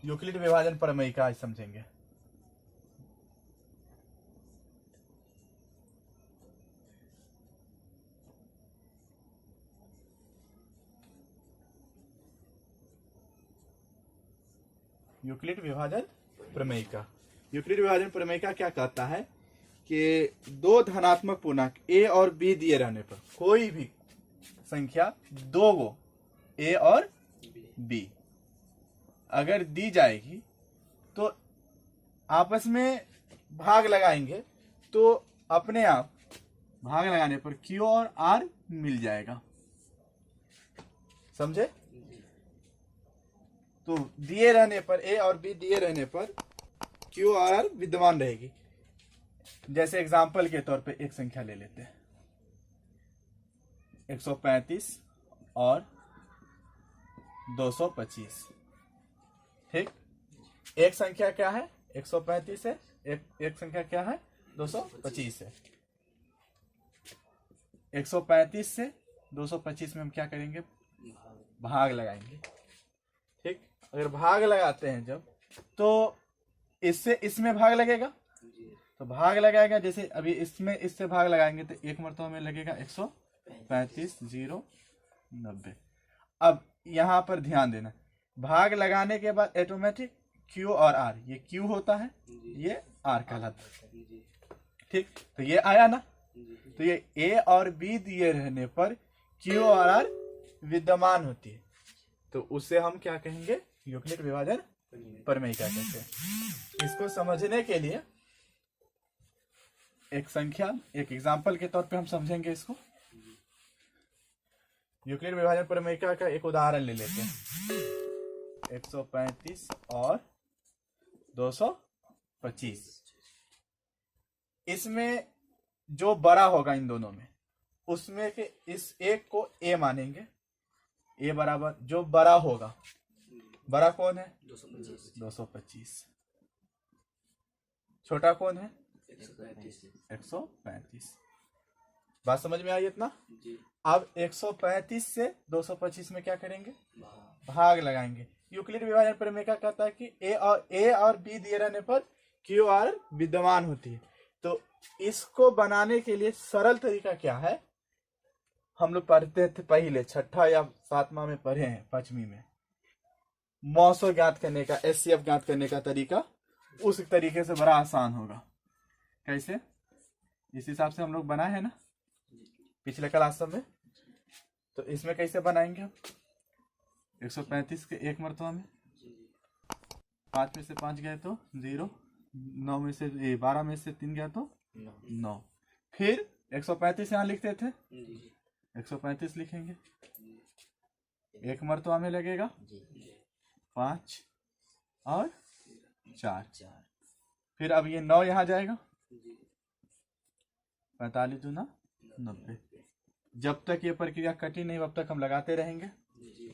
Euclid विभाजन प्रमेय का आज समझेंगे। यूक्लिड विभाजन प्रमेय का, यूक्लिड विभाजन प्रमेय का क्या कहता है कि दो धनात्मक पूर्णांक a और b दिए रहने पर कोई भी संख्या दो गो a और b अगर दी जाएगी तो आपस में भाग लगाएंगे तो अपने आप भाग लगाने पर q और r मिल जाएगा। समझे? तो दिए रहने पर a और b दिए रहने पर q और r विद्यमान रहेगी। जैसे एग्जाम्पल के तौर पे एक संख्या ले लेते हैं 135 और 225। ठीक, एक संख्या क्या है 135 है, एक संख्या क्या है 225 है। 135 से 225 में हम क्या करेंगे, भाग लगाएंगे। ठीक, अगर भाग लगाते हैं जब तो इससे इसमें भाग लगेगा, तो भाग लगाएगा जैसे अभी इसमें इससे भाग लगाएंगे तो एक मरतबा में लगेगा 135 0 90। अब यहां पर ध्यान देना, भाग लगाने के बाद ऑटोमेटिक Q और R, ये Q होता है ये R कहलाता है। ठीक, तो ये आया ना, तो ये A और B दिए रहने पर Q और R विद्यमान होती है, तो उससे हम क्या कहेंगे, यूक्लिड विभाजन प्रमेय क्या कहते हैं। इसको समझने के लिए एक संख्या, एक एग्जाम्पल के तौर पे हम समझेंगे इसको। यूक्लिड विभाजन प्रमेय का एक उदाहरण ले लेते हैं 135 और 225। इसमें जो बड़ा होगा इन दोनों में, उसमें के इस एक को a मानेंगे, a बराबर जो बड़ा होगा, बड़ा कौन है 225, छोटा कौन है 135। बात समझ में आई इतना? अब 135 से 225 में क्या करेंगे, भाग लगाएंगे। यूक्लिड विभाजन प्रमेय का कहता है कि a और b दिए रहने पर q r विद्यमान होती है। तो इसको बनाने के लिए सरल तरीका क्या है, हम लोग पढ़ते थे पहले छठा या सातवां में पढ़े हैं, पांचवी में, मौसो ज्ञात करने का, HCF ज्ञात करने का तरीका उस तरीके से बड़ा आसान होगा। कैसे? इस हिसाब से हम लोग बनाए हैं ना पिछले क्लास में, तो इसमें कैसे बनाएंगे हम 135 के एक मरतबा में 5 में से 5 गए तो 0, 9 में से 12 में से 3 गया तो 9। फिर 135 यहाँ लिखते थे, 135 लिखेंगे, एक मरतबा में लगेगा 5 और 4। फिर अब ये 9 यहाँ जाएगा, 45 दूना 90। जब तक ये प्रक्रिया कटी नहीं तब तक हम लगाते रहेंगे।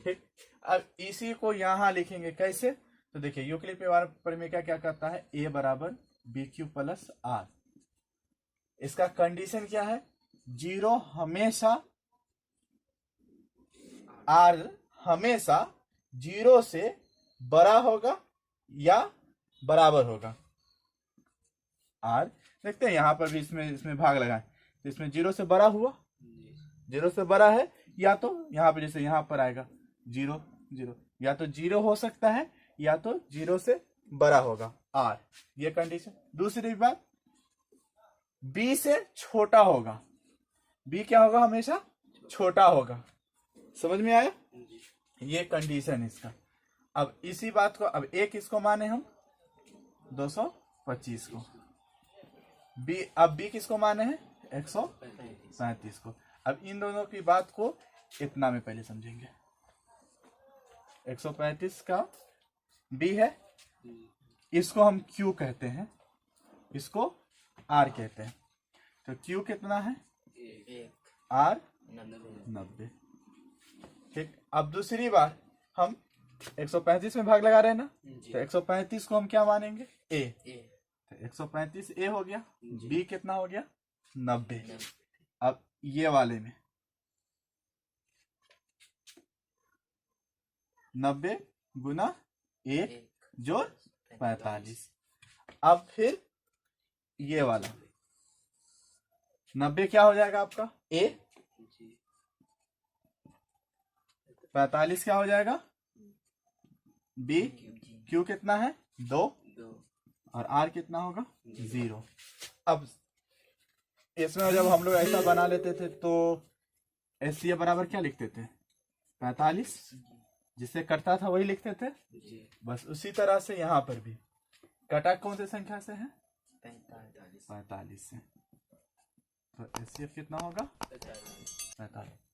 ठीक, अब इसी को यहाँ लिखेंगे कैसे, तो देखिए यूक्लिड प्रमेय क्या कहता है, a बराबर BQ प्लस R। इसका कंडीशन क्या है, 0 हमेशा, R हमेशा 0 से बड़ा होगा या बराबर होगा। R देखते हैं यहाँ पर भी इसमें भाग लगाएं तो इसमें 0 से बड़ा हुआ, 0 से बड़ा है, या तो यहाँ पे जैसे यहाँ पर आएगा 0 0, या तो 0 हो सकता है या तो 0 से बड़ा होगा R, ये कंडीशन। दूसरी बात, B से छोटा होगा, B क्या होगा, हमेशा छोटा होगा। समझ में आया, ये कंडीशन इसका। अब इसी बात को, अब एक इसको माने हम 225 को, अब B किसको माने हैं 135 को। अब इन दोनों की बात को इतना में पहले समझेंगे। 135 का B है, इसको हम Q कहते हैं, इसको R कहते हैं। तो Q कितना है, R 90। ठीक, अब दूसरी बार हम 135 में भाग लगा रहे हैं ना, तो 135 को हम क्या मानेंगे, A। तो 135 A हो गया, B कितना हो गया 90। अब ये वाले में 90 गुना 1 जोड़ 45। अब फिर ये वाला 90 क्या हो जाएगा आपका ए, 45 क्या हो जाएगा बी, क्यू कितना है 2 और आर कितना होगा 0। अब इसमें जब हम लोग ऐसा बना लेते थे तो एससीए बराबर क्या लिखते थे 45, जिससे कटता था वही लिखते थे। बस उसी तरह से यहाँ पर भी कटा कौन सी संख्या से है 45 से, तो एचसीएफ कितना होगा 45।